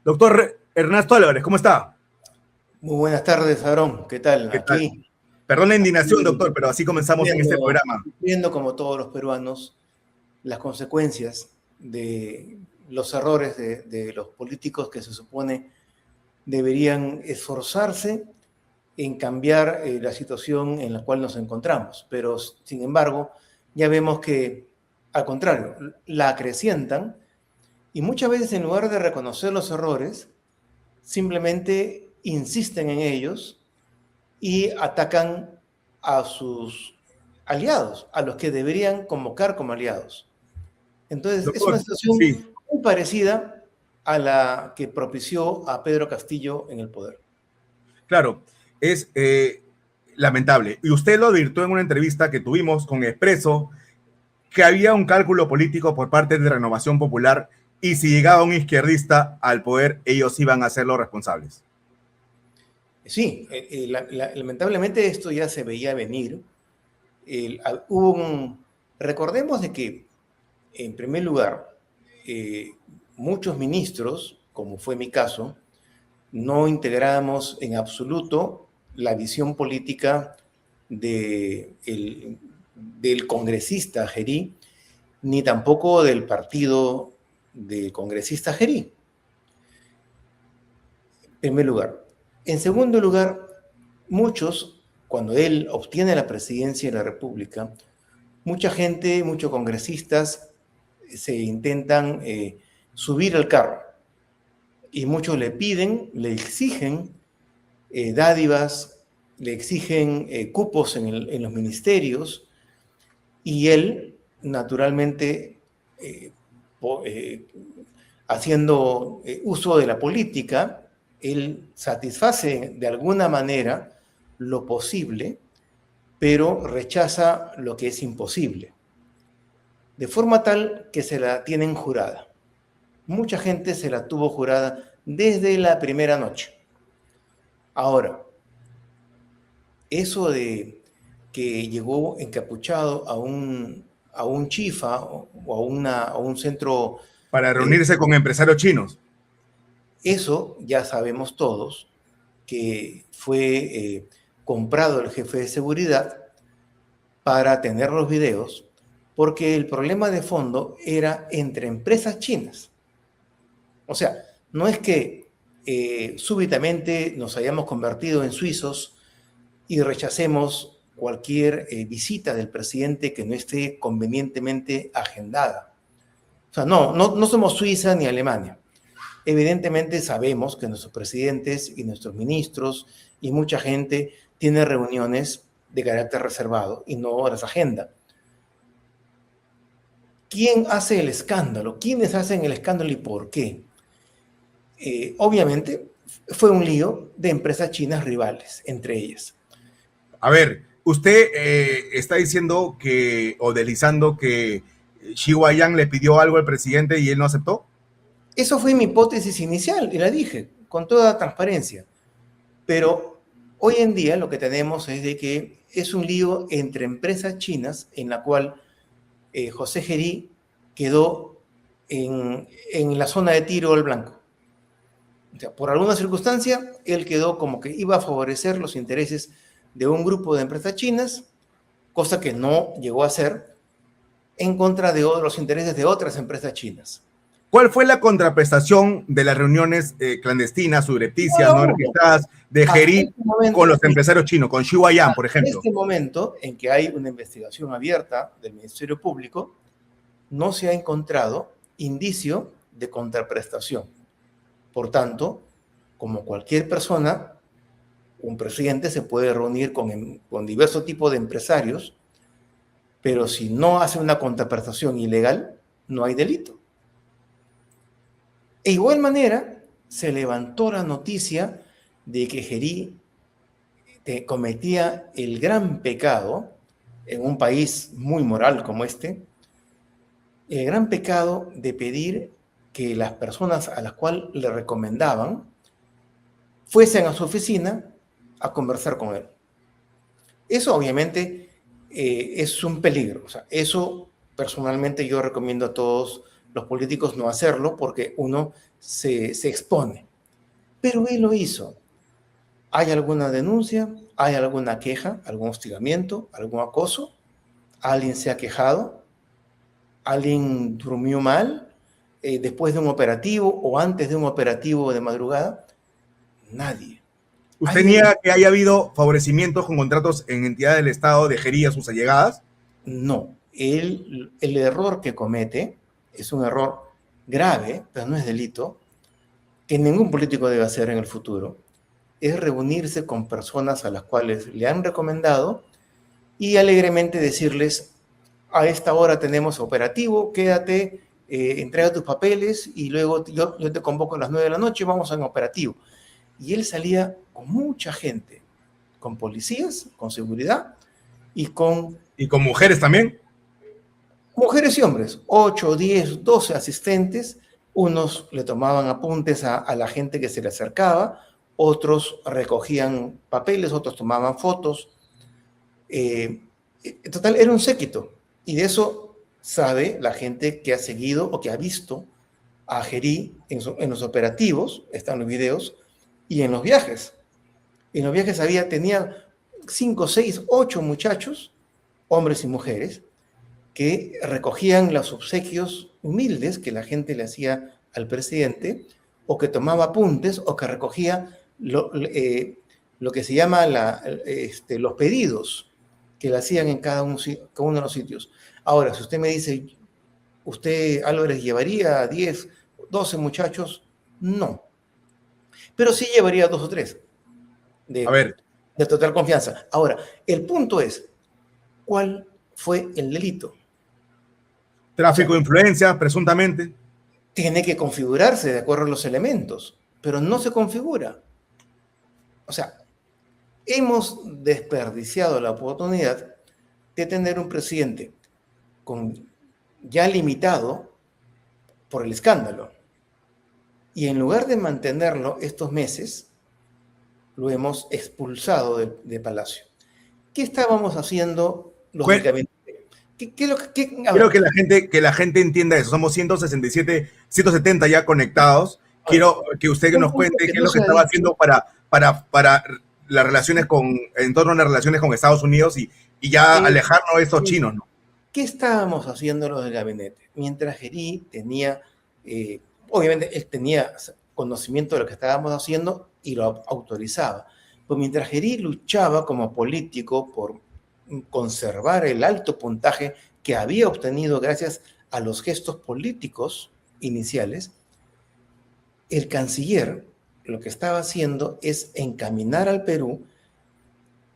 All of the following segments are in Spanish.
Doctor Ernesto Álvarez, ¿cómo está? Muy buenas tardes, Aarón. ¿Qué tal? ¿Qué tal? Aquí, Perdón la indignación, doctor, pero así comenzamos en este programa. viendo como todos los peruanos las consecuencias de los errores de los políticos que se supone deberían esforzarse en cambiar la situación en la cual nos encontramos. Pero, sin embargo, ya vemos que, al contrario, la acrecientan y muchas veces en lugar de reconocer los errores, simplemente insisten en ellos y atacan a sus aliados, a los que deberían convocar como aliados. Entonces, es una Doctor, situación sí, muy parecida a la que propició a Pedro Castillo en el poder. claro, es lamentable. Y usted lo advirtió en una entrevista que tuvimos con Expreso, que había un cálculo político por parte de Renovación Popular y si llegaba un izquierdista al poder, ellos iban a ser los responsables. Sí, lamentablemente esto ya se veía venir. Recordemos de que, en primer lugar, muchos ministros, como fue mi caso, no integramos en absoluto la visión política del congresista Gerí, ni tampoco del partido del congresista Gerí, en primer lugar. En segundo lugar, muchos, cuando él obtiene la presidencia de la República, mucha gente, muchos congresistas se intentan subir al carro y muchos le piden, le exigen dádivas, le exigen cupos en los ministerios y él, naturalmente, haciendo uso de la política, él satisface de alguna manera lo posible, pero rechaza lo que es imposible, de forma tal que se la tienen jurada. Mucha gente se la tuvo jurada desde la primera noche. Ahora, eso de que llegó encapuchado a un chifa o a un centro, Para reunirse con empresarios chinos. eso ya sabemos todos, que fue comprado el jefe de seguridad para tener los videos, porque el problema de fondo era entre empresas chinas. O sea, no es que súbitamente nos hayamos convertido en suizos y rechacemos cualquier visita del presidente que no esté convenientemente agendada. O sea, no somos Suiza ni Alemania. Evidentemente sabemos que nuestros presidentes y nuestros ministros y mucha gente tiene reuniones de carácter reservado y no las agenda. ¿Quién hace el escándalo? ¿Quiénes hacen el escándalo y por qué? Obviamente fue un lío de empresas chinas rivales, entre ellas. A ver, usted está diciendo que, o deslizando que Xi Guoyang le pidió algo al presidente y él no aceptó. Eso fue mi hipótesis inicial y la dije con toda transparencia. Pero hoy en día lo que tenemos es de que es un lío entre empresas chinas en la cual José Gerí quedó en la zona de tiro al blanco. O sea, por alguna circunstancia, él quedó como que iba a favorecer los intereses de un grupo de empresas chinas, cosa que no llegó a ser, en contra de los intereses de otras empresas chinas. ¿Cuál fue la contraprestación de las reuniones clandestinas, subrepticias, no registradas de Gerí con los empresarios chinos, con Xi Guoyang, por ejemplo? En este momento en que hay una investigación abierta del Ministerio Público, no se ha encontrado indicio de contraprestación. Por tanto, como cualquier persona, un presidente se puede reunir con diversos tipos de empresarios, pero si no hace una contraprestación ilegal, no hay delito. De igual manera, se levantó la noticia de que Gerí cometía el gran pecado, en un país muy moral como este, el gran pecado de pedir que las personas a las cuales le recomendaban fuesen a su oficina a conversar con él. Eso obviamente es un peligro. O sea, eso personalmente yo recomiendo a todos los políticos no hacerlo porque uno se expone. Pero él lo hizo. ¿Hay alguna denuncia? ¿Hay alguna queja? ¿Algún hostigamiento? ¿Algún acoso? ¿Alguien se ha quejado? ¿Alguien durmió mal después de un operativo o antes de un operativo de madrugada? Nadie. ¿Usted niega que haya habido favorecimientos con contratos en entidades del Estado de gerir a sus allegadas? No. El error que comete es un error grave, pero no es delito, que ningún político debe hacer en el futuro, es reunirse con personas a las cuales le han recomendado y alegremente decirles, a esta hora tenemos operativo, quédate, entrega tus papeles y luego yo te convoco a las 9 de la noche, vamos a un operativo. Y él salía con mucha gente, con policías, con seguridad y con... ¿Y con mujeres también? Mujeres y hombres, 8, 10, 12 asistentes, unos le tomaban apuntes a la gente que se le acercaba, otros recogían papeles, otros tomaban fotos. En total, era un séquito. Y de eso sabe la gente que ha seguido o que ha visto a Gerí en los operativos, están los videos, y en los viajes. En los viajes tenía 5, 6, 8 muchachos, hombres y mujeres, que recogían los obsequios humildes que la gente le hacía al presidente, o que tomaba apuntes, o que recogía lo que se llama los pedidos que le hacían en cada uno de los sitios. Ahora, si usted me dice, ¿usted, Álvarez, llevaría 10, 12 muchachos? No. Pero sí llevaría 2 o 3 de total confianza. Ahora, el punto es, ¿cuál fue el delito? Tráfico de influencia, presuntamente. Tiene que configurarse de acuerdo a los elementos, pero no se configura. O sea, hemos desperdiciado la oportunidad de tener un presidente ya limitado por el escándalo. Y en lugar de mantenerlo estos meses, lo hemos expulsado de Palacio. ¿Qué estábamos haciendo los del gabinete? Quiero que la gente entienda eso. Somos 167, 170 ya conectados. Quiero que usted nos cuente qué es lo que estaba haciendo para las relaciones en torno a las relaciones con Estados Unidos y ya alejarnos de estos chinos, ¿no? ¿Qué estábamos haciendo los del gabinete? Mientras Gerí tenía, obviamente él tenía conocimiento de lo que estábamos haciendo y lo autorizaba. Pues mientras Gerí luchaba como político por conservar el alto puntaje que había obtenido gracias a los gestos políticos iniciales, el canciller lo que estaba haciendo es encaminar al Perú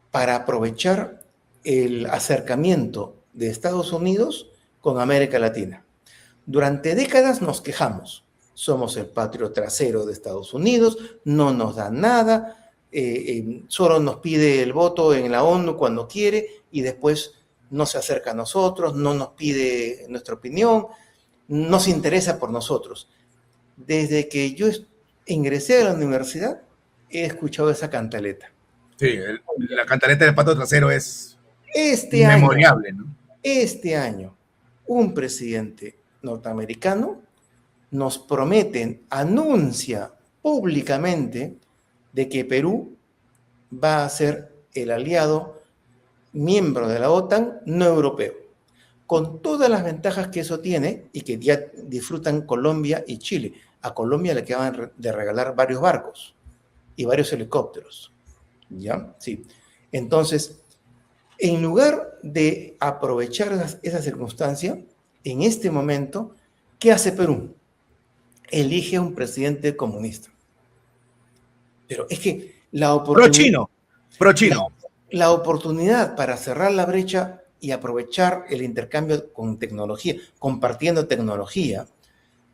para aprovechar el acercamiento de Estados Unidos con América Latina. Durante décadas nos quejamos. Somos el patrio trasero de Estados Unidos, no nos da nada, solo nos pide el voto en la ONU cuando quiere y después no se acerca a nosotros, no nos pide nuestra opinión, no se interesa por nosotros. Desde que yo ingresé a la universidad, he escuchado esa cantaleta. Sí, la cantaleta del pato trasero es inmemoriable, ¿no? Este año, un presidente norteamericano nos anuncia públicamente de que Perú va a ser el aliado miembro de la OTAN no europeo, con todas las ventajas que eso tiene y que ya disfrutan Colombia y Chile. A Colombia le acaban de regalar varios barcos y varios helicópteros. ¿Ya? Sí. Entonces, en lugar de aprovechar esa circunstancia, en este momento, ¿qué hace Perú? Elige un presidente comunista. Pero es que la oportunidad... Pro-chino. La oportunidad para cerrar la brecha y aprovechar el intercambio con tecnología, compartiendo tecnología,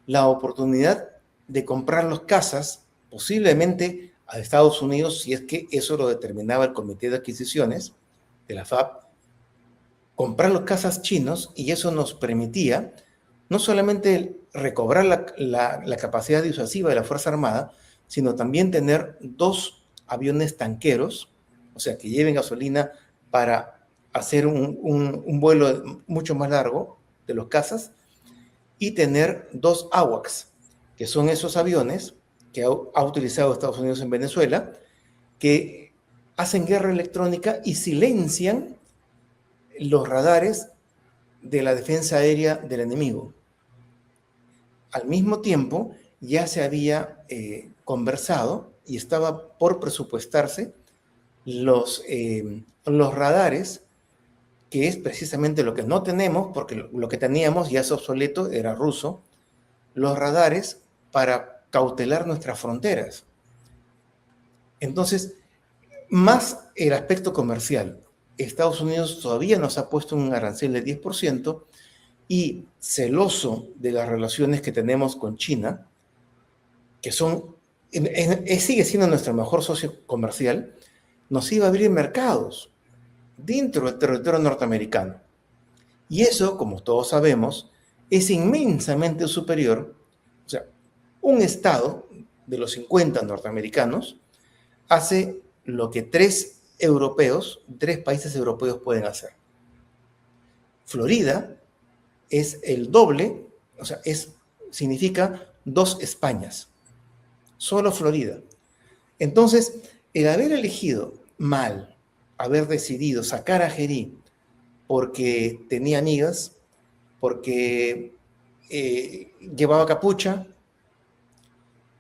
la oportunidad de comprar las casas, posiblemente a Estados Unidos, si es que eso lo determinaba el Comité de Adquisiciones de la FAB, comprar las casas chinos, y eso nos permitía no solamente recobrar la capacidad disuasiva de la Fuerza Armada, sino también tener 2 aviones tanqueros, o sea, que lleven gasolina para hacer un vuelo mucho más largo de los cazas, y tener 2 AWACS. que son esos aviones que ha utilizado Estados Unidos en Venezuela, que hacen guerra electrónica y silencian los radares de la defensa aérea del enemigo. Al mismo tiempo, ya se había conversado y estaba por presupuestarse los radares, que es precisamente lo que no tenemos, porque lo que teníamos ya es obsoleto, era ruso, los radares para cautelar nuestras fronteras. Entonces, más el aspecto comercial. Estados Unidos todavía nos ha puesto un arancel de 10% y celoso de las relaciones que tenemos con China, que sigue siendo nuestro mejor socio comercial, nos iba a abrir mercados dentro del territorio norteamericano. Y eso, como todos sabemos, es inmensamente superior. O sea, un estado de los 50 norteamericanos hace lo que tres países europeos pueden hacer. Florida es el doble, o sea, significa 2 Españas. Solo Florida. Entonces, el haber elegido mal, haber decidido sacar a Gerí porque tenía amigas, porque llevaba capucha.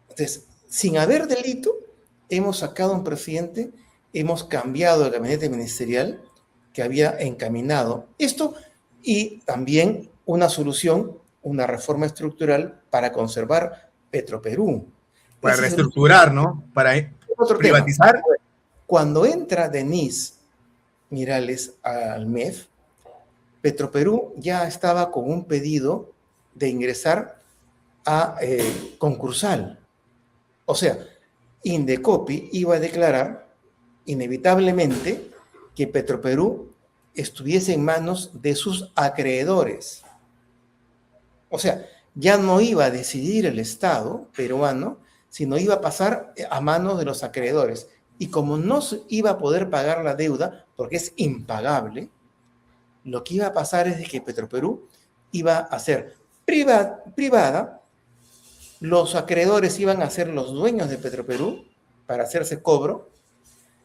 Entonces, sin haber delito, hemos sacado a un presidente, hemos cambiado el gabinete ministerial que había encaminado esto y también una solución, una reforma estructural para conservar Petroperú. Para reestructurar, ¿no? Para privatizar. Tema. Cuando entra Denise Mirales al MEF, Petroperú ya estaba con un pedido de ingresar a concursal. O sea, Indecopi iba a declarar inevitablemente que Petroperú estuviese en manos de sus acreedores. O sea, ya no iba a decidir el Estado peruano, sino iba a pasar a manos de los acreedores. Y como no se iba a poder pagar la deuda, porque es impagable, lo que iba a pasar es de que Petroperú iba a ser privada, los acreedores iban a ser los dueños de Petroperú para hacerse cobro,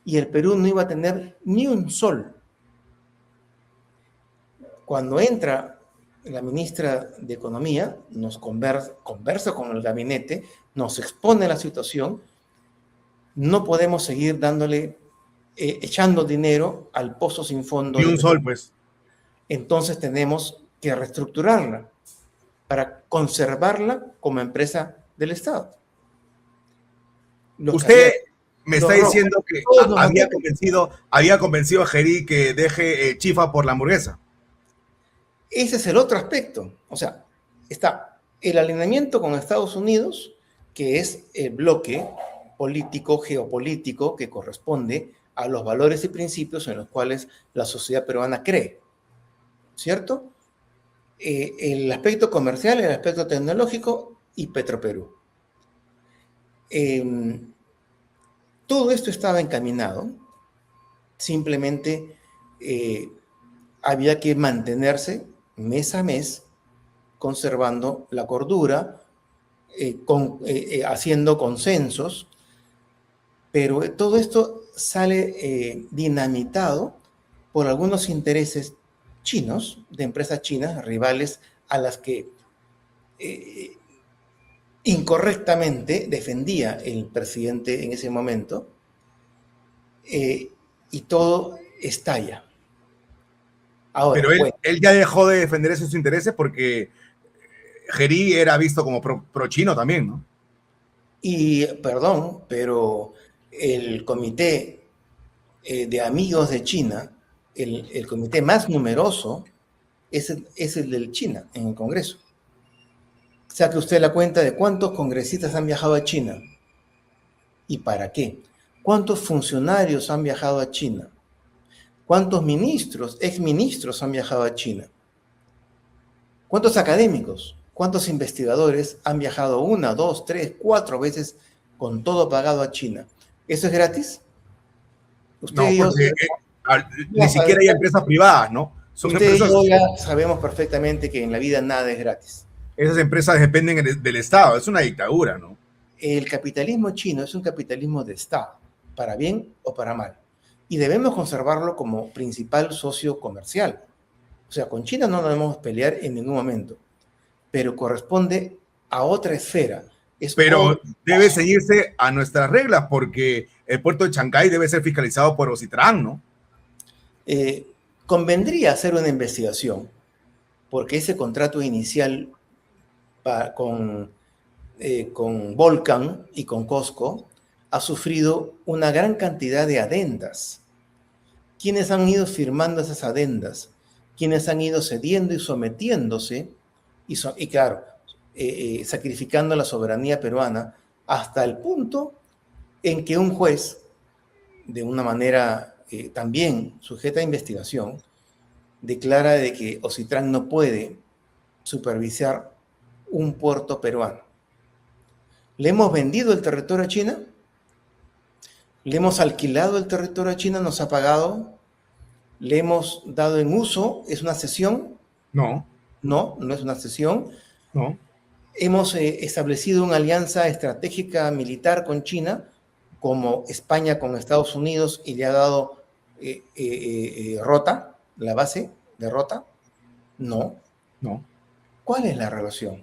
y el Perú no iba a tener ni un sol. Cuando entra la ministra de Economía, nos conversa con el gabinete, nos expone la situación, no podemos seguir dándole, echando dinero al pozo sin fondo. Ni un sol, pues. Entonces tenemos que reestructurarla para conservarla como empresa del Estado. Usted me está diciendo que había convencido a Gerí que deje Chifa por la hamburguesa. Ese es el otro aspecto. O sea, está el alineamiento con Estados Unidos, que es el bloque político, geopolítico, que corresponde a los valores y principios en los cuales la sociedad peruana cree. ¿Cierto? El aspecto comercial, el aspecto tecnológico y Petroperú. Todo esto estaba encaminado, simplemente había que mantenerse mes a mes, conservando la cordura, haciendo consensos, pero todo esto sale dinamitado por algunos intereses chinos, de empresas chinas, rivales a las que incorrectamente defendía el presidente en ese momento, y todo estalla. Ahora, pero él ya dejó de defender esos intereses porque Gerí era visto como pro-chino también, ¿no? Y, perdón, pero el comité de amigos de China, el comité más numeroso, es el del China en el Congreso. Saque usted la cuenta de cuántos congresistas han viajado a China y para qué. ¿Cuántos funcionarios han viajado a China? ¿Cuántos ministros, exministros han viajado a China? ¿Cuántos académicos, cuántos investigadores han viajado 1, 2, 3, 4 veces con todo pagado a China? ¿Eso es gratis? Usted no, porque ni siquiera hay empresas privadas, ¿no? Son usted empresas... y yo ya sabemos perfectamente que en la vida nada es gratis. Esas empresas dependen del Estado, es una dictadura, ¿no? El capitalismo chino es un capitalismo de Estado, para bien o para mal, y debemos conservarlo como principal socio comercial. O sea, con China no nos debemos pelear en ningún momento, pero corresponde a otra esfera. Es Pero otro debe espacio. seguirse a nuestras reglas porque el puerto de Chancay debe ser fiscalizado por Ocitrán, ¿no? Eh, Convendría hacer una investigación, porque ese contrato inicial con con Volcan y con Costco ha sufrido una gran cantidad de adendas. ¿Quiénes han ido firmando esas adendas? ¿Quiénes han ido cediendo y sometiéndose? Y claro, sacrificando la soberanía peruana hasta el punto en que un juez, de una manera también sujeta a investigación, declara de que Ocitrán no puede supervisar un puerto peruano. ¿Le hemos vendido el territorio a China? ¿Le hemos alquilado el territorio a China? ¿Nos ha pagado? ¿Le hemos dado en uso? ¿Es una cesión? No, No, no es una cesión. no. Hemos establecido una alianza estratégica militar con China, como España con Estados Unidos, y le ha dado Rota, la base de Rota. No. No. ¿Cuál es la relación?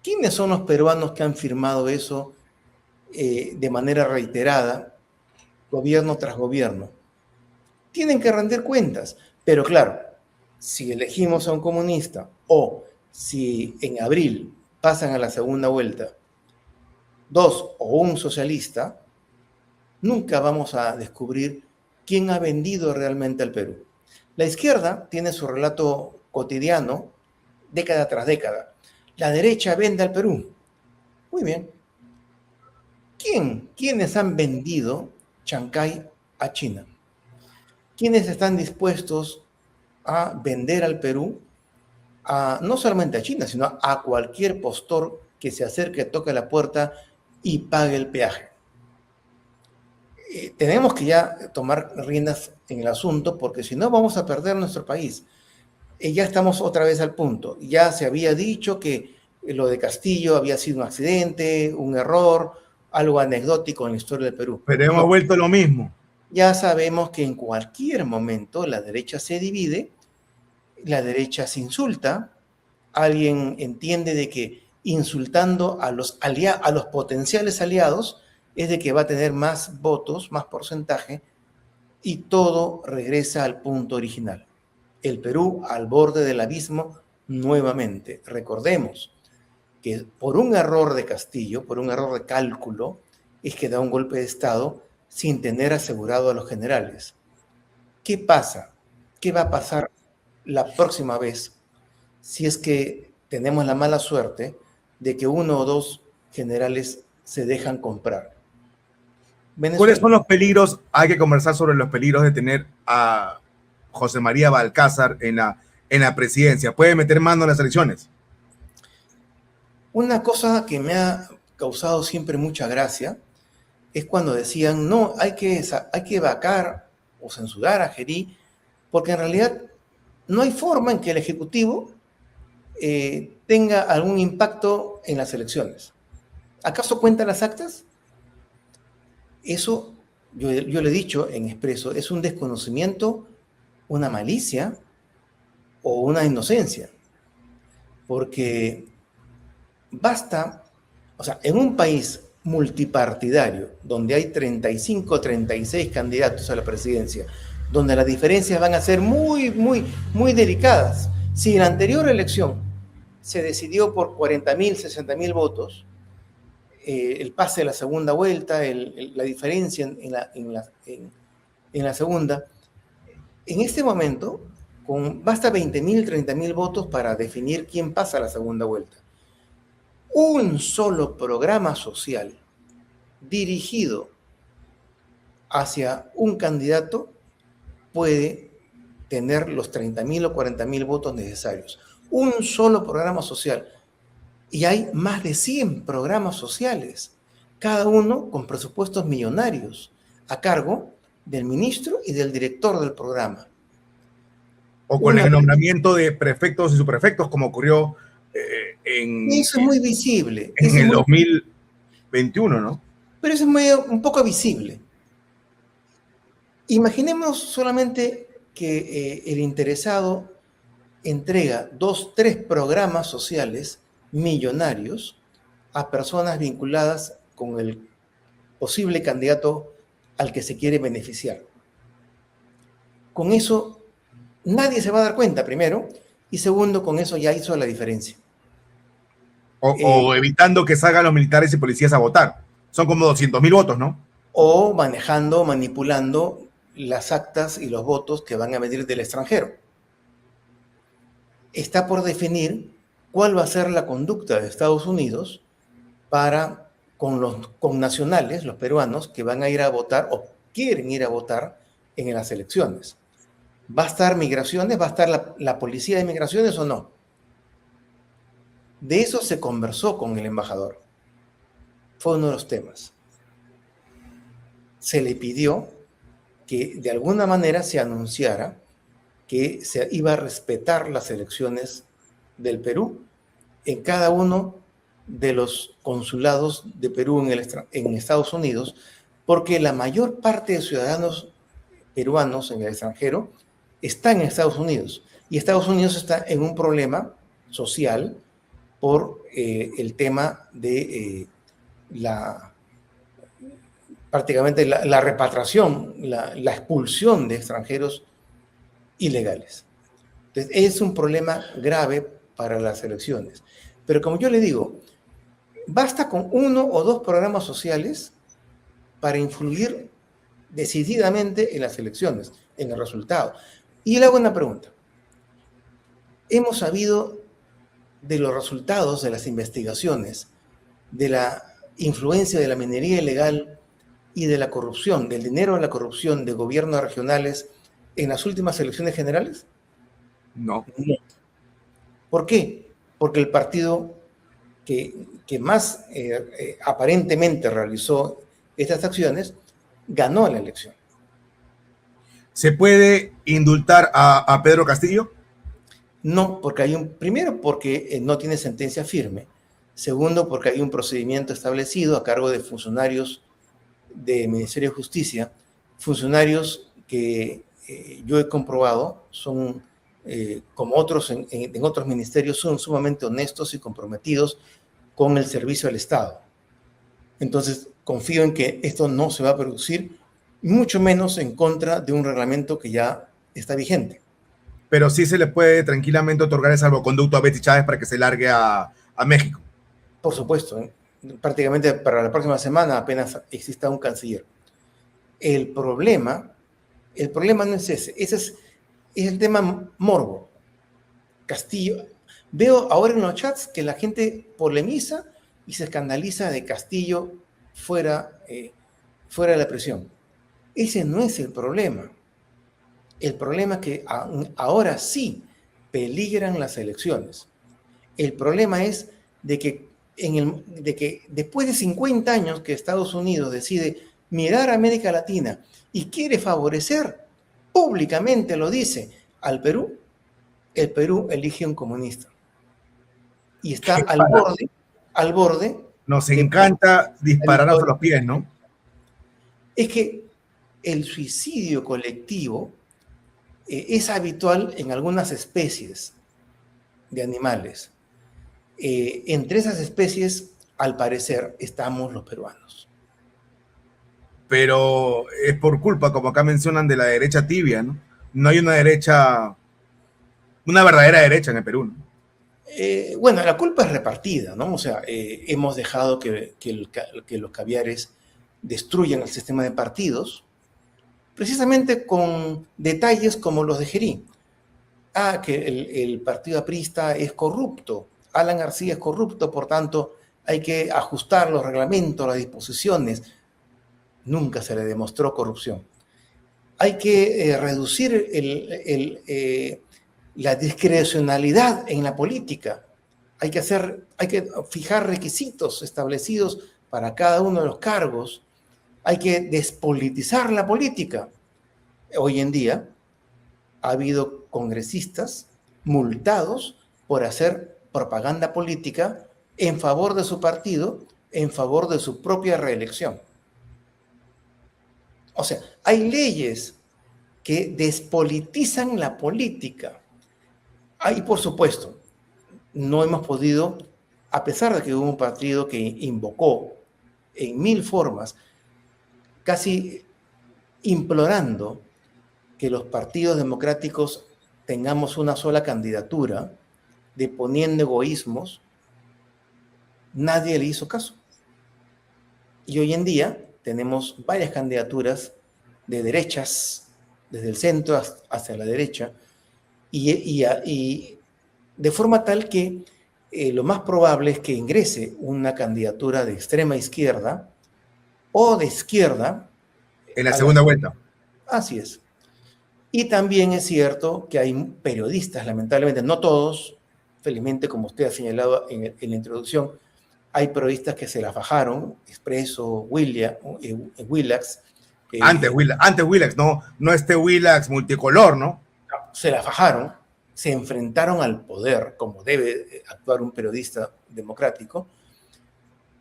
¿Quiénes son los peruanos que han firmado eso de manera reiterada, gobierno tras gobierno? Tienen que rendir cuentas, pero claro, si elegimos a un comunista o si en abril pasan a la segunda vuelta dos o un socialista, nunca vamos a descubrir quién ha vendido realmente al Perú. La izquierda tiene su relato cotidiano, década tras década. La derecha vende al Perú. Muy bien. ¿Quiénes han vendido Chancay a China? ¿Quiénes están dispuestos a vender al Perú, no solamente a China, sino a cualquier postor que se acerque, toque la puerta y pague el peaje? Tenemos que ya tomar riendas en el asunto, porque si no vamos a perder nuestro país. Ya estamos otra vez al punto. Ya se había dicho que lo de Castillo había sido un accidente, un error, algo anecdótico en la historia del Perú. Pero hemos No, vuelto lo mismo. ya sabemos que en cualquier momento la derecha se divide, la derecha se insulta, alguien entiende de que insultando a los potenciales aliados es de que va a tener más votos, más porcentaje, y todo regresa al punto original. El Perú al borde del abismo nuevamente. Recordemos que por un error de Castillo, por un error de cálculo, es que da un golpe de Estado sin tener asegurado a los generales. ¿Qué pasa? ¿Qué va a pasar la próxima vez si es que tenemos la mala suerte de que uno o dos generales se dejan comprar? ¿Cuáles son Venezuela. los peligros? Hay que conversar sobre los peligros de tener a José María Balcázar en la presidencia. ¿Puede meter mano en las elecciones? Una cosa que me ha causado siempre mucha gracia es cuando decían, no, hay que vacar o censurar a Gerí, porque en realidad no hay forma en que el Ejecutivo tenga algún impacto en las elecciones. ¿Acaso cuentan las actas? Eso, yo le he dicho en expreso, es un desconocimiento, una malicia o una inocencia. Porque basta, o sea, en un país multipartidario, donde hay 35 o 36 candidatos a la presidencia, donde las diferencias van a ser muy, muy, muy delicadas. Si en la anterior elección se decidió por 40.000, 60.000 votos, el pase de la segunda vuelta, la diferencia en la segunda, en este momento basta 20.000, 30.000 votos para definir quién pasa a la segunda vuelta. Un solo programa social dirigido hacia un candidato puede tener los 30.000 o 40.000 votos necesarios. Un solo programa social. Y hay más de 100 programas sociales, cada uno con presupuestos millonarios, a cargo del ministro y del director del programa. ¿O con Una, el nombramiento de prefectos y subprefectos, como ocurrió en, Eso es muy visible, en el 2021, ¿no? pero eso es un poco visible. Imaginemos solamente que el interesado entrega 2, 3 programas sociales millonarios a personas vinculadas con el posible candidato al que se quiere beneficiar. Con eso nadie se va a dar cuenta, primero, y segundo, con eso ya hizo la diferencia. O evitando que salgan los militares y policías a votar. Son como 200.000 votos, ¿no? O manejando, manipulando las actas y los votos que van a venir del extranjero. Está por definir cuál va a ser la conducta de Estados Unidos para con los connacionales, los peruanos, que van a ir a votar o quieren ir a votar en las elecciones. ¿Va a estar migraciones? ¿Va a estar la policía de migraciones o no? De eso se conversó con el embajador. Fue uno de los temas. Se le pidió que de alguna manera se anunciara que se iba a respetar las elecciones del Perú en cada uno de los consulados de Perú en Estados Unidos, porque la mayor parte de ciudadanos peruanos en el extranjero están en Estados Unidos, y Estados Unidos está en un problema social por el tema de prácticamente la repatriación, la expulsión de extranjeros ilegales. Entonces, es un problema grave para las elecciones. Pero como yo le digo, basta con 1 o 2 programas sociales para influir decididamente en las elecciones, en el resultado. Y le hago una pregunta. Hemos sabido de los resultados de las investigaciones, de la influencia de la minería ilegal y de la corrupción, del dinero de la corrupción de gobiernos regionales en las últimas elecciones generales? No. ¿Por qué? Porque el partido que más aparentemente realizó estas acciones ganó la elección. ¿Se puede indultar a Pedro Castillo? No, porque primero porque no tiene sentencia firme. Segundo, porque hay un procedimiento establecido a cargo de funcionarios del Ministerio de Justicia, funcionarios que yo he comprobado son, como otros en otros ministerios, son sumamente honestos y comprometidos con el servicio al Estado. Entonces, confío en que esto no se va a producir, mucho menos en contra de un reglamento que ya está vigente. Pero sí se le puede tranquilamente otorgar el salvoconducto a Betty Chávez para que se largue a México. Por supuesto, prácticamente para la próxima semana apenas exista un canciller. El problema no es ese es el tema morbo. Castillo, veo ahora en los chats que la gente polemiza y se escandaliza de Castillo fuera de la prisión. Ese no es el problema. El problema es que ahora sí peligran las elecciones. El problema es de que después de 50 años que Estados Unidos decide mirar a América Latina y quiere favorecer, públicamente lo dice, al Perú, el Perú elige un comunista. Y está al borde. Nos encanta dispararnos a los pies, ¿no? Es que el suicidio colectivo es habitual en algunas especies de animales. Entre esas especies, al parecer, estamos los peruanos. Pero es por culpa, como acá mencionan, de la derecha tibia, ¿no? No hay una derecha, una verdadera derecha en el Perú, ¿no? Bueno, la culpa es repartida, ¿no? O sea, hemos dejado que los caviares destruyan el sistema de partidos, precisamente con detalles como los de Gerí. Que el partido aprista es corrupto, Alan García es corrupto, por tanto hay que ajustar los reglamentos, las disposiciones. Nunca se le demostró corrupción. Hay que reducir la discrecionalidad en la política. Hay que fijar requisitos establecidos para cada uno de los cargos. Hay que despolitizar la política. Hoy en día ha habido congresistas multados por hacer propaganda política en favor de su partido, en favor de su propia reelección. O sea, hay leyes que despolitizan la política. Y por supuesto, no hemos podido, a pesar de que hubo un partido que invocó en 1000 formas, casi implorando que los partidos democráticos tengamos una sola candidatura, deponiendo egoísmos, nadie le hizo caso. Y hoy en día tenemos varias candidaturas de derechas, desde el centro hacia la derecha, y de forma tal que lo más probable es que ingrese una candidatura de extrema izquierda o de izquierda. En la segunda vuelta. Así es. Y también es cierto que hay periodistas, lamentablemente, no todos, felizmente, como usted ha señalado en la introducción, hay periodistas que se la fajaron, Expreso, Willax. Antes Willax, no este Willax multicolor, ¿no? Se la fajaron, se enfrentaron al poder, como debe actuar un periodista democrático,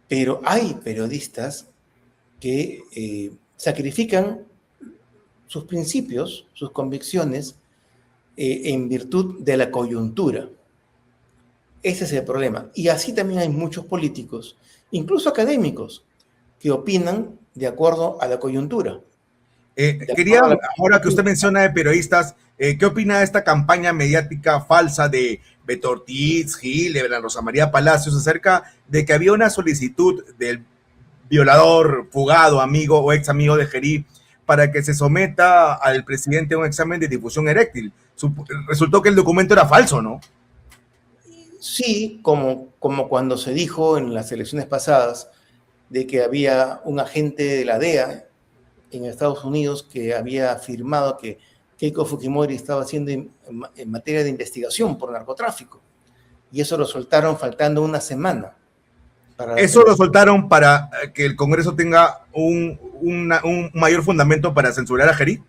pero hay periodistas que sacrifican sus principios, sus convicciones, en virtud de la coyuntura. Ese es el problema. Y así también hay muchos políticos, incluso académicos, que opinan de acuerdo a la coyuntura. Quería, ahora que usted menciona de periodistas, ¿qué opina de esta campaña mediática falsa de Beto Ortiz, Gil, de Rosa María Palacios, acerca de que había una solicitud del violador, fugado, amigo o ex amigo de Gerí para que se someta al presidente a un examen de difusión eréctil? Resultó que el documento era falso, ¿no? Sí, como cuando se dijo en las elecciones pasadas de que había un agente de la DEA en Estados Unidos que había afirmado que Keiko Fujimori estaba haciendo en materia de investigación por narcotráfico. Y eso lo soltaron faltando una semana. Eso lo soltaron para que el Congreso tenga un mayor fundamento para censurar a Gerí.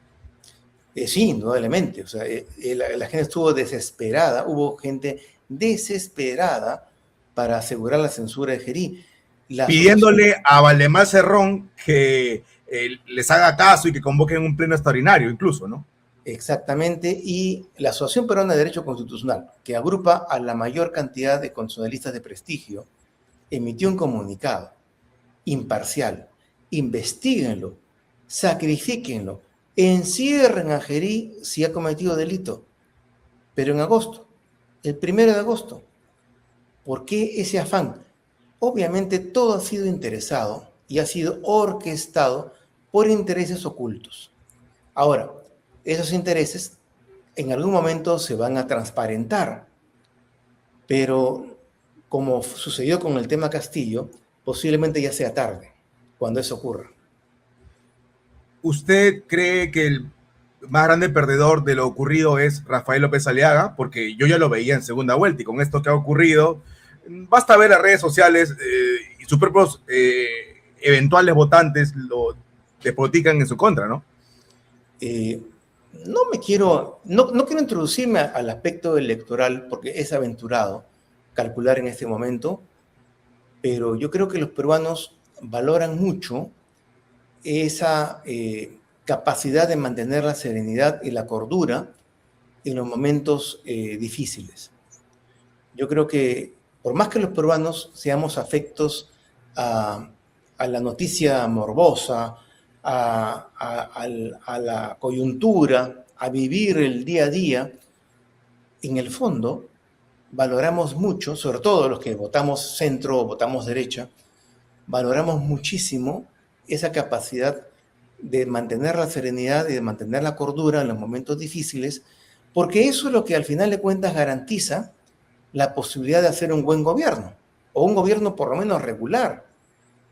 Sí, indudablemente. O sea, la gente estuvo desesperada, hubo gente desesperada para asegurar la censura de Gerí. Pidiéndole a Valdemar Cerrón que les haga caso y que convoquen un pleno extraordinario, incluso, ¿no? Exactamente, y la Asociación Peruana de Derecho Constitucional, que agrupa a la mayor cantidad de constitucionalistas de prestigio, emitió un comunicado imparcial. Investíguenlo, sacrifíquenlo, encierren a Gerí si ha cometido delito. Pero en agosto, el 1 de agosto, ¿por qué ese afán? Obviamente todo ha sido interesado y ha sido orquestado por intereses ocultos. Ahora, esos intereses en algún momento se van a transparentar, pero como sucedió con el tema Castillo, posiblemente ya sea tarde cuando eso ocurra. ¿Usted cree que el más grande perdedor de lo ocurrido es Rafael López Aliaga? Porque yo ya lo veía en segunda vuelta y con esto que ha ocurrido, basta ver las redes sociales y sus propios eventuales votantes lo despotican en su contra, ¿no? No quiero introducirme al aspecto electoral porque es aventurado calcular en este momento, pero yo creo que los peruanos valoran mucho esa capacidad de mantener la serenidad y la cordura en los momentos difíciles. Yo creo que por más que los peruanos seamos afectos a la noticia morbosa, a la coyuntura, a vivir el día a día, en el fondo valoramos mucho, sobre todo los que votamos centro o votamos derecha, valoramos muchísimo esa capacidad de mantener la serenidad y de mantener la cordura en los momentos difíciles, porque eso es lo que al final de cuentas garantiza la posibilidad de hacer un buen gobierno, o un gobierno por lo menos regular.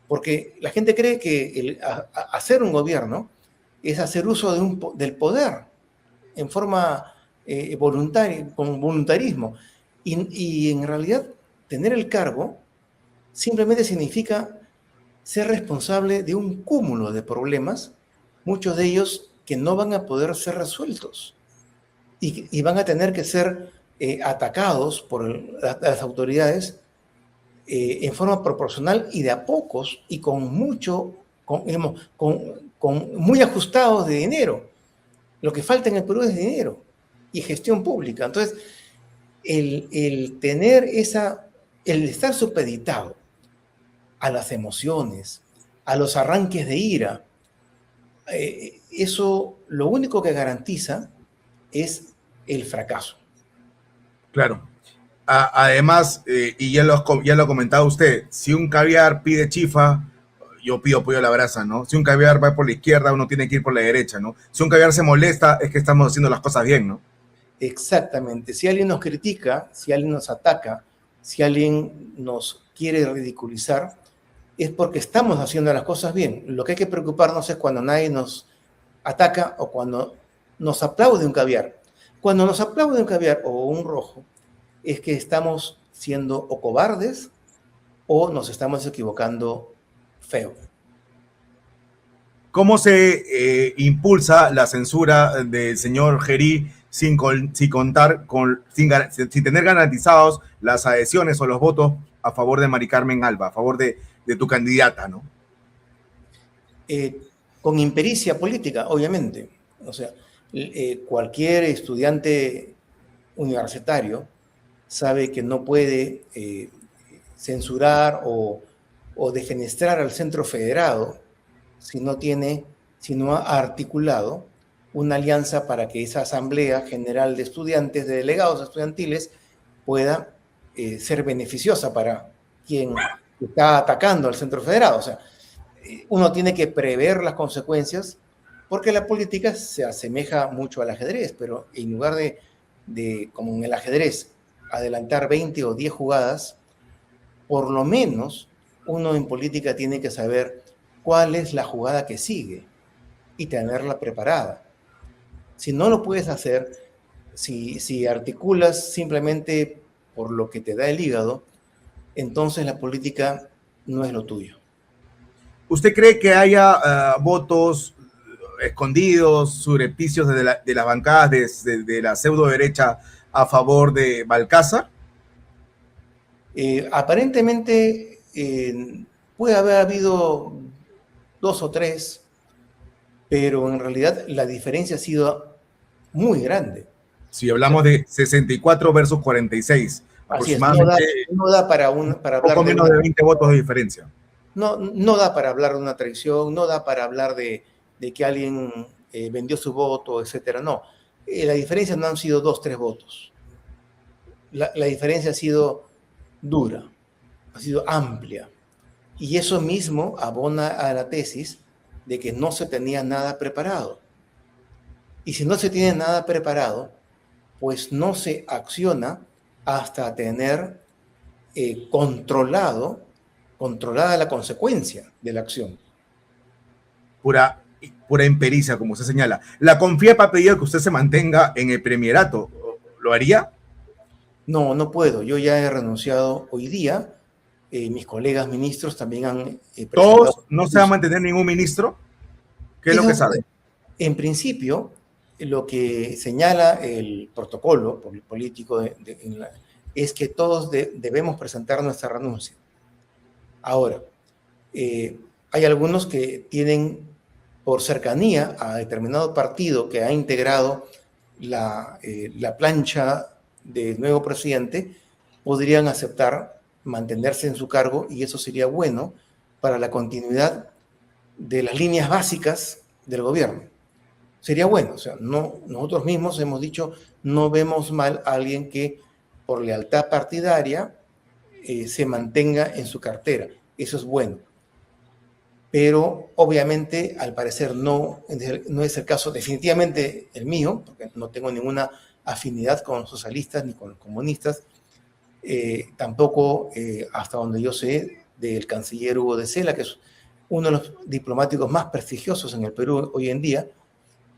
Porque la gente cree que hacer un gobierno es hacer uso del poder en forma voluntaria, con voluntarismo. Y en realidad tener el cargo simplemente significa ser responsable de un cúmulo de problemas, muchos de ellos que no van a poder ser resueltos y van a tener que ser atacados por las autoridades en forma proporcional y de a pocos y con mucho, digamos, con muy ajustados de dinero. Lo que falta en el Perú es dinero y gestión pública. Entonces, el tener el estar supeditado a las emociones, a los arranques de ira, eso lo único que garantiza es el fracaso. Claro. Además, y ya lo ha comentado usted, si un caviar pide chifa, yo pido pollo a la brasa, ¿no? Si un caviar va por la izquierda, uno tiene que ir por la derecha, ¿no? Si un caviar se molesta, es que estamos haciendo las cosas bien, ¿no? Exactamente. Si alguien nos critica, si alguien nos ataca, si alguien nos quiere ridiculizar, es porque estamos haciendo las cosas bien. Lo que hay que preocuparnos es cuando nadie nos ataca o cuando nos aplaude un caviar. Cuando nos aplaude un caviar o un rojo, es que estamos siendo o cobardes o nos estamos equivocando feo. ¿Cómo se impulsa la censura del señor Gerí sin tener garantizados las adhesiones o los votos a favor de Mari Carmen Alba, a favor de tu candidata, ¿no? Con impericia política, obviamente. O sea, cualquier estudiante universitario sabe que no puede censurar o defenestrar al Centro Federado si no ha articulado una alianza para que esa Asamblea General de Estudiantes, de delegados estudiantiles, pueda ser beneficiosa para quien está atacando al Centro Federado. O sea, uno tiene que prever las consecuencias porque la política se asemeja mucho al ajedrez, pero en lugar de como en el ajedrez, adelantar 20 o 10 jugadas, por lo menos uno en política tiene que saber cuál es la jugada que sigue y tenerla preparada. Si no lo puedes hacer, si articulas simplemente por lo que te da el hígado, entonces la política no es lo tuyo. ¿Usted cree que haya votos escondidos, subrepticios de las bancadas de la pseudo derecha a favor de Balcázar? Aparentemente puede haber habido 2 o 3, pero en realidad la diferencia ha sido muy grande. Si hablamos de 64 versus 46, Así es, aproximadamente no da para hablar poco menos de 20 votos de diferencia. No da para hablar de una traición, no da para hablar de que alguien vendió su voto, etcétera. No, la diferencia no han sido 2, 3 votos. La diferencia ha sido dura, ha sido amplia. Y eso mismo abona a la tesis de que no se tenía nada preparado. Y si no se tiene nada preparado, pues no se acciona hasta tener controlada la consecuencia de la acción. Pura impericia, como usted señala. La CONFIEP ha pedido que usted se mantenga en el premierato. ¿Lo haría? No, no puedo. Yo ya he renunciado hoy día. Mis colegas ministros también han ¿Todos no se va a mantener ningún ministro? ¿Qué es lo que sabe? En principio, lo que señala el protocolo político es que todos debemos presentar nuestra renuncia. Ahora, hay algunos que tienen, por cercanía a determinado partido que ha integrado la plancha del nuevo presidente, podrían aceptar mantenerse en su cargo y eso sería bueno para la continuidad de las líneas básicas del gobierno. Sería bueno, o sea, nosotros mismos hemos dicho, no vemos mal a alguien que por lealtad partidaria se mantenga en su cartera. Eso es bueno. Pero obviamente, al parecer, no es el caso, definitivamente el mío, porque no tengo ninguna afinidad con los socialistas ni con los comunistas, tampoco, hasta donde yo sé, del canciller Hugo de Sela, que es uno de los diplomáticos más prestigiosos en el Perú hoy en día,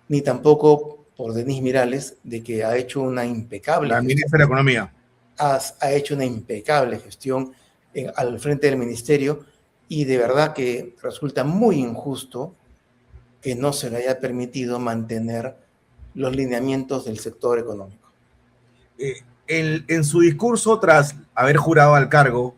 ni tampoco por Denise Mirales, de que ha hecho una impecable gestión. La ministra de Economía. Ha hecho una impecable gestión al frente del ministerio y de verdad que resulta muy injusto que no se le haya permitido mantener los lineamientos del sector económico. en su discurso tras haber jurado al cargo,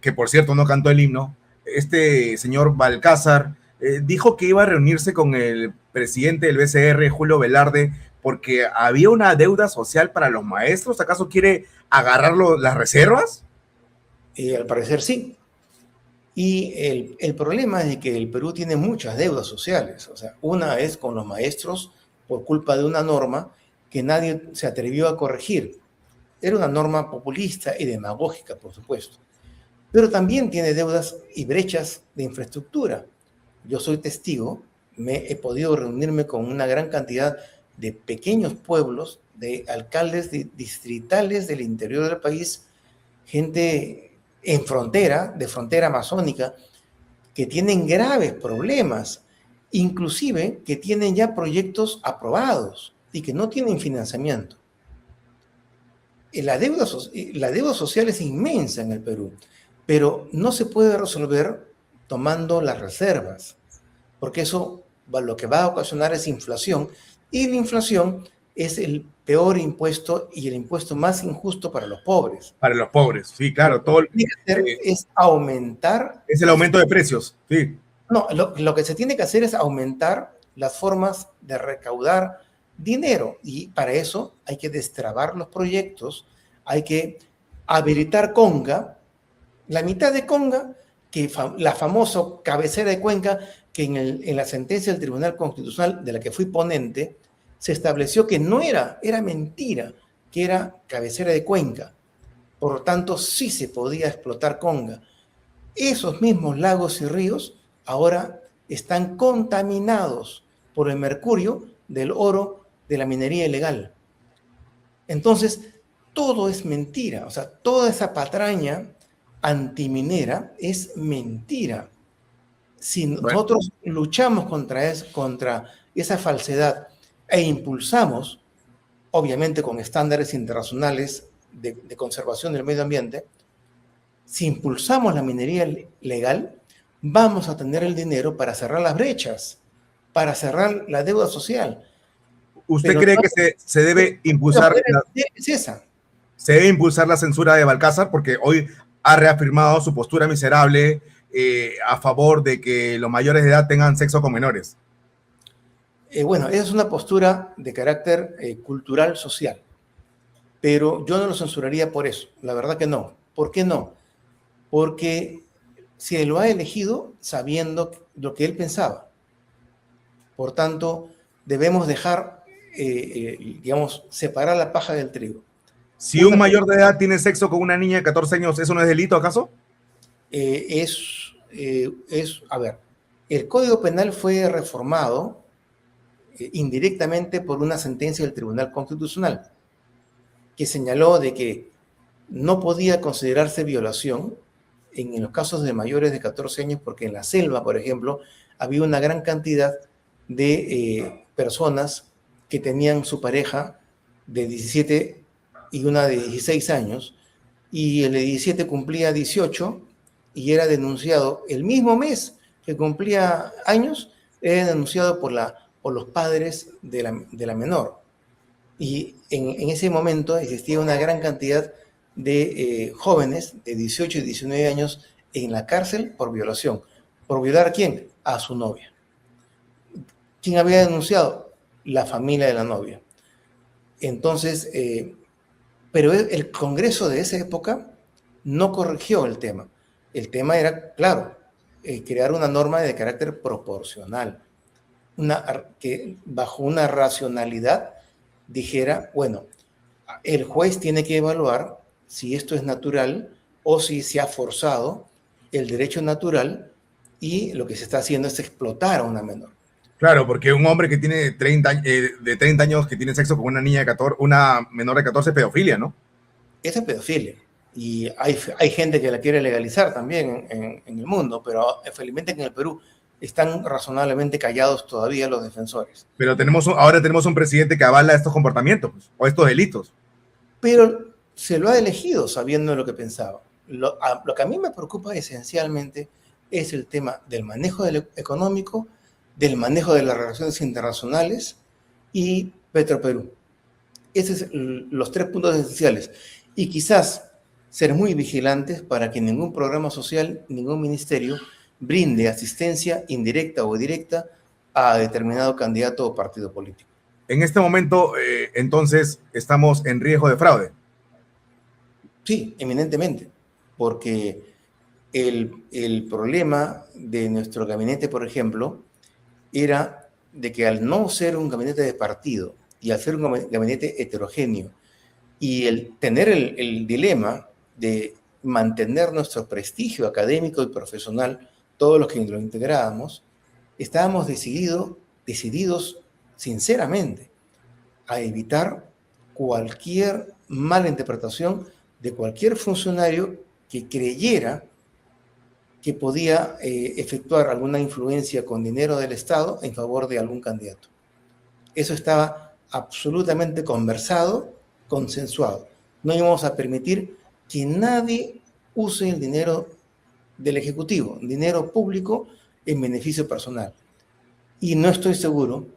que por cierto no cantó el himno, este señor Balcázar dijo que iba a reunirse con el presidente del BCR, Julio Velarde, porque había una deuda social para los maestros. ¿Acaso quiere agarrarlo las reservas? Al parecer sí. Y el problema es de que el Perú tiene muchas deudas sociales. O sea, una es con los maestros por culpa de una norma que nadie se atrevió a corregir. Era una norma populista y demagógica, por supuesto. Pero también tiene deudas y brechas de infraestructura. Yo soy testigo, he podido reunirme con una gran cantidad de pequeños pueblos, de alcaldes distritales del interior del país, gente en frontera, de frontera amazónica, que tienen graves problemas, inclusive que tienen ya proyectos aprobados y que no tienen financiamiento. La deuda social es inmensa en el Perú, pero no se puede resolver tomando las reservas, porque eso lo que va a ocasionar es inflación, y la inflación es el peor impuesto y el impuesto más injusto para los pobres. Para los pobres, sí, claro. Lo que se tiene que hacer es aumentar... Es el aumento de precios, sí. No, lo que se tiene que hacer es aumentar las formas de recaudar dinero, y para eso hay que destrabar los proyectos, hay que habilitar Conga, la mitad de Conga, que la famosa cabecera de Cuenca, que en la sentencia del Tribunal Constitucional, de la que fui ponente, se estableció que no era mentira, que era cabecera de Cuenca. Por lo tanto, sí se podía explotar Conga. Esos mismos lagos y ríos ahora están contaminados por el mercurio del oro de la minería ilegal. Entonces, todo es mentira. O sea, toda esa patraña antiminera es mentira. Si nosotros luchamos contra esa falsedad e impulsamos, obviamente con estándares internacionales de conservación del medio ambiente, si impulsamos la minería legal, vamos a tener el dinero para cerrar las brechas, para cerrar la deuda social. ¿Usted cree que se debe impulsar se debe impulsar la censura de Balcázar? Porque hoy ha reafirmado su postura miserable a favor de que los mayores de edad tengan sexo con menores. Bueno, esa es una postura de carácter cultural, social. Pero yo no lo censuraría por eso. La verdad que no. ¿Por qué no? Porque se lo ha elegido sabiendo lo que él pensaba. Por tanto, debemos dejar, digamos, separar la paja del trigo. Si un mayor de edad tiene sexo con una niña de 14 años, ¿eso no es delito, acaso? A ver, el Código Penal fue reformado indirectamente por una sentencia del Tribunal Constitucional que señaló de que no podía considerarse violación en los casos de mayores de 14 años, porque en la selva, por ejemplo, había una gran cantidad de personas que tenían su pareja de 17 y una de 16 años, y el de 17 cumplía 18 y era denunciado el mismo mes que cumplía años, era denunciado por los padres de la menor. Y en ese momento existía una gran cantidad de jóvenes de 18 y 19 años en la cárcel por violación. ¿Por violar a quién? A su novia. ¿Quién había denunciado? La familia de la novia. Entonces, pero el Congreso de esa época no corrigió el tema. El tema era, claro, crear una norma de carácter proporcional, que bajo una racionalidad dijera, bueno, el juez tiene que evaluar si esto es natural o si se ha forzado el derecho natural y lo que se está haciendo es explotar a una menor. Claro, porque un hombre que tiene de 30 años que tiene sexo con una niña de 14, una menor de 14 es pedofilia, ¿no? Esa es pedofilia. Y hay gente que la quiere legalizar también en el mundo, pero felizmente en el Perú están razonablemente callados todavía los defensores. Pero ahora tenemos un presidente que avala estos comportamientos, pues, o estos delitos. Pero se lo ha elegido sabiendo lo que pensaba. Lo que a mí me preocupa esencialmente es el tema del manejo económico, del manejo de las relaciones internacionales y Petroperú. Esos son los 3 puntos esenciales. Y quizás ser muy vigilantes para que ningún programa social, ningún ministerio brinde asistencia indirecta o directa a determinado candidato o partido político. En este momento, entonces, estamos en riesgo de fraude. Sí, eminentemente, porque el problema de nuestro gabinete, por ejemplo, era de que al no ser un gabinete de partido y al ser un gabinete heterogéneo y el tener el dilema de mantener nuestro prestigio académico y profesional, todos los que lo integrábamos, estábamos decididos sinceramente a evitar cualquier mala interpretación de cualquier funcionario que creyera que podía efectuar alguna influencia con dinero del Estado en favor de algún candidato. Eso estaba absolutamente conversado, consensuado. No íbamos a permitir que nadie use el dinero del Ejecutivo, dinero público en beneficio personal. Y no estoy seguro,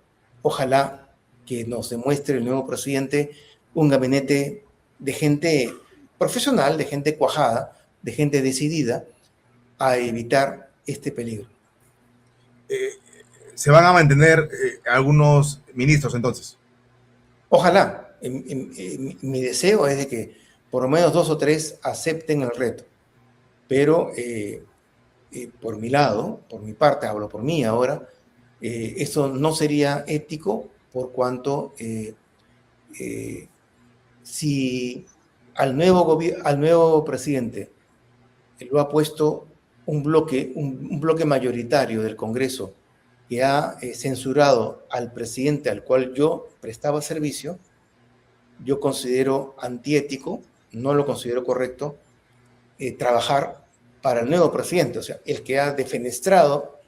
ojalá que nos demuestre el nuevo presidente un gabinete de gente profesional, de gente cuajada, de gente decidida a evitar este peligro. ¿Se van a mantener algunos ministros entonces? Ojalá. Mi deseo es de que por lo menos 2 o 3 acepten el reto. Pero por mi lado, por mi parte, hablo por mí ahora, esto no sería ético por cuanto si al nuevo presidente lo ha puesto un bloque mayoritario del Congreso que ha censurado al presidente al cual yo prestaba servicio, yo considero antiético, no lo considero correcto, trabajar para el nuevo presidente, o sea, el que ha defenestrado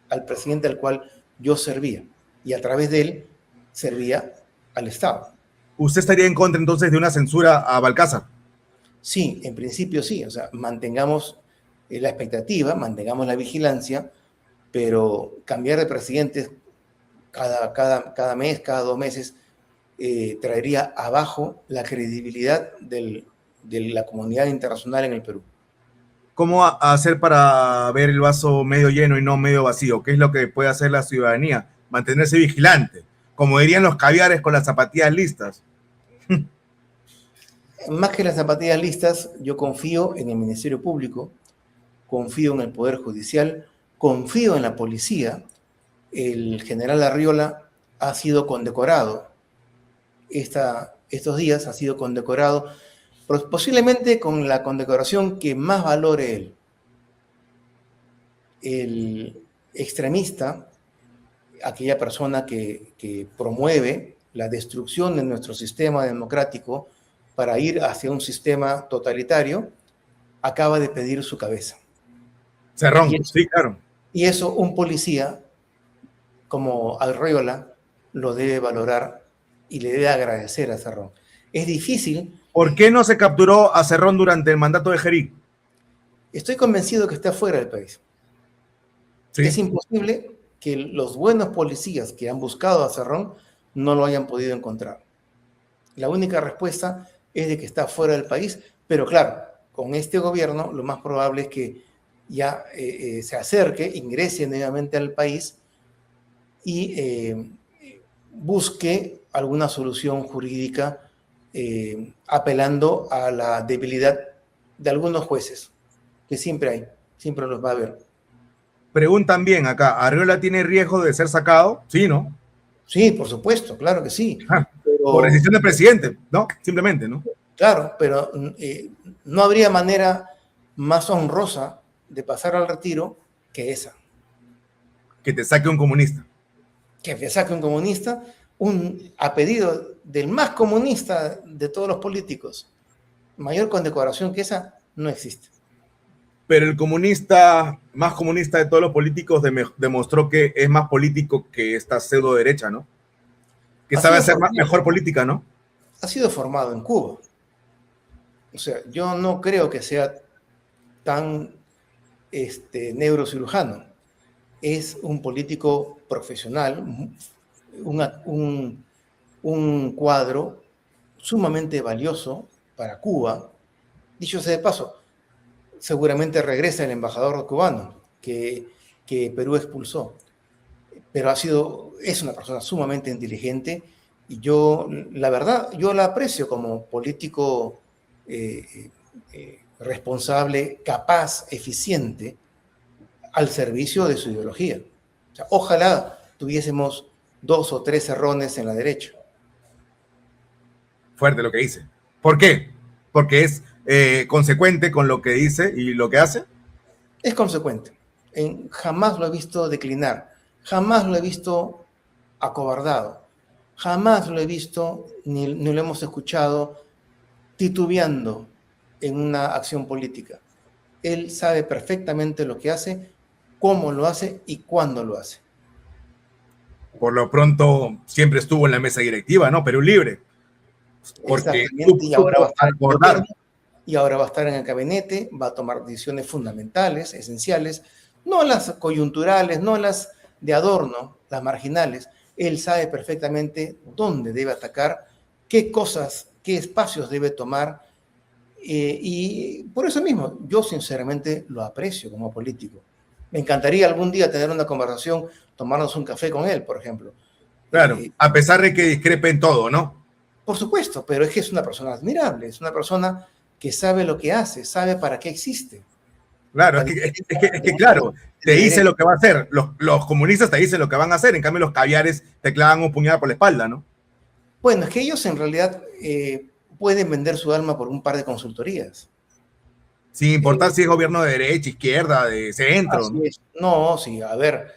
al presidente al cual yo servía y a través de él servía al Estado. ¿Usted estaría en contra entonces de una censura a Balcázar? Sí, en principio sí, o sea, mantengamos la expectativa, mantengamos la vigilancia, pero cambiar de presidentes cada mes, cada 2 meses, traería abajo la credibilidad de la comunidad internacional en el Perú. ¿Cómo hacer para ver el vaso medio lleno y no medio vacío? ¿Qué es lo que puede hacer la ciudadanía? Mantenerse vigilante, como dirían los caviares con las zapatillas listas. Más que las zapatillas listas, yo confío en el Ministerio Público, confío en el Poder Judicial, confío en la policía. El general Arriola ha sido condecorado, estos días ha sido condecorado, posiblemente con la condecoración que más valore él. El extremista, aquella persona que promueve la destrucción de nuestro sistema democrático para ir hacia un sistema totalitario, acaba de pedir su cabeza. Cerrón, sí, claro. Y eso un policía como Arriola lo debe valorar y le debe agradecer a Cerrón. Es difícil. ¿Por qué no se capturó a Cerrón durante el mandato de Gerí? Estoy convencido que está fuera del país. Sí. Es imposible que los buenos policías que han buscado a Cerrón no lo hayan podido encontrar. La única respuesta es de que está fuera del país, pero claro, con este gobierno lo más probable es que ya se acerque, ingrese nuevamente al país y busque alguna solución jurídica apelando a la debilidad de algunos jueces, que siempre hay, siempre los va a haber. Preguntan bien acá, ¿Arriola tiene riesgo de ser sacado? Sí, ¿no? Sí, por supuesto, claro que sí. Pero, por decisión del presidente, ¿no? Simplemente, ¿no? Claro, pero no habría manera más honrosa de pasar al retiro que esa. Que te saque un comunista. Que te saque un comunista, a pedido del más comunista de todos los políticos. Mayor condecoración que esa no existe. Pero el comunista, más comunista de todos los políticos, demostró que es más político que esta pseudo derecha, ¿no? Que sabe hacer mejor política, ¿no? Ha sido formado en Cuba. O sea, yo no creo que sea tan neurocirujano. Es un político profesional, un cuadro sumamente valioso para Cuba. Dicho sea de paso, seguramente regresa el embajador cubano que Perú expulsó, pero es una persona sumamente inteligente y yo, la verdad, yo la aprecio como político responsable, capaz, eficiente, al servicio de su ideología. O sea, ojalá tuviésemos 2 o 3 errores en la derecha. Fuerte lo que dice. ¿Por qué? Porque es consecuente con lo que dice y lo que hace. Es consecuente. Jamás lo he visto declinar, jamás lo he visto acobardado, jamás lo he visto ni lo hemos escuchado titubeando en una acción política. Él sabe perfectamente lo que hace, cómo lo hace y cuándo lo hace. Por lo pronto, siempre estuvo en la mesa directiva, ¿no? Perú Libre. Porque exactamente, supo abordar. Y ahora va a estar en el gabinete, va a tomar decisiones fundamentales, esenciales, no las coyunturales, no las de adorno, las marginales. Él sabe perfectamente dónde debe atacar, qué cosas, qué espacios debe tomar, y por eso mismo, yo sinceramente lo aprecio como político. Me encantaría algún día tener una conversación, tomarnos un café con él, por ejemplo. Claro, a pesar de que discrepe en todo, ¿no? Por supuesto, pero es que es una persona admirable, es una persona que sabe lo que hace, sabe para qué existe. Claro, es que claro, te dice lo que va a hacer. Los comunistas te dicen lo que van a hacer, en cambio los caviares te clavan un puñal por la espalda, ¿no? Bueno, es que ellos en realidad pueden vender su alma por un par de consultorías. Sin importar si es gobierno de derecha, izquierda, de centro, ¿no? No, sí, a ver,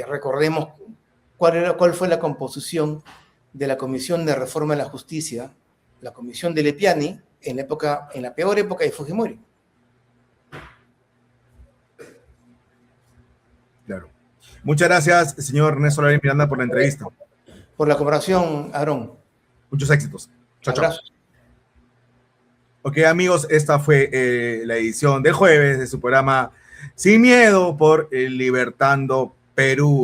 recordemos cuál fue la composición de la Comisión de Reforma de la Justicia, la Comisión de Lepiani, en la peor época de Fujimori. Claro. Muchas gracias, señor Ernesto Lara Miranda, por la entrevista. Por la colaboración, Aarón. Muchos éxitos. Chao, Abrazos. chao. Ok, amigos, esta fue la edición del jueves de su programa Sin Miedo por Libertando Perú.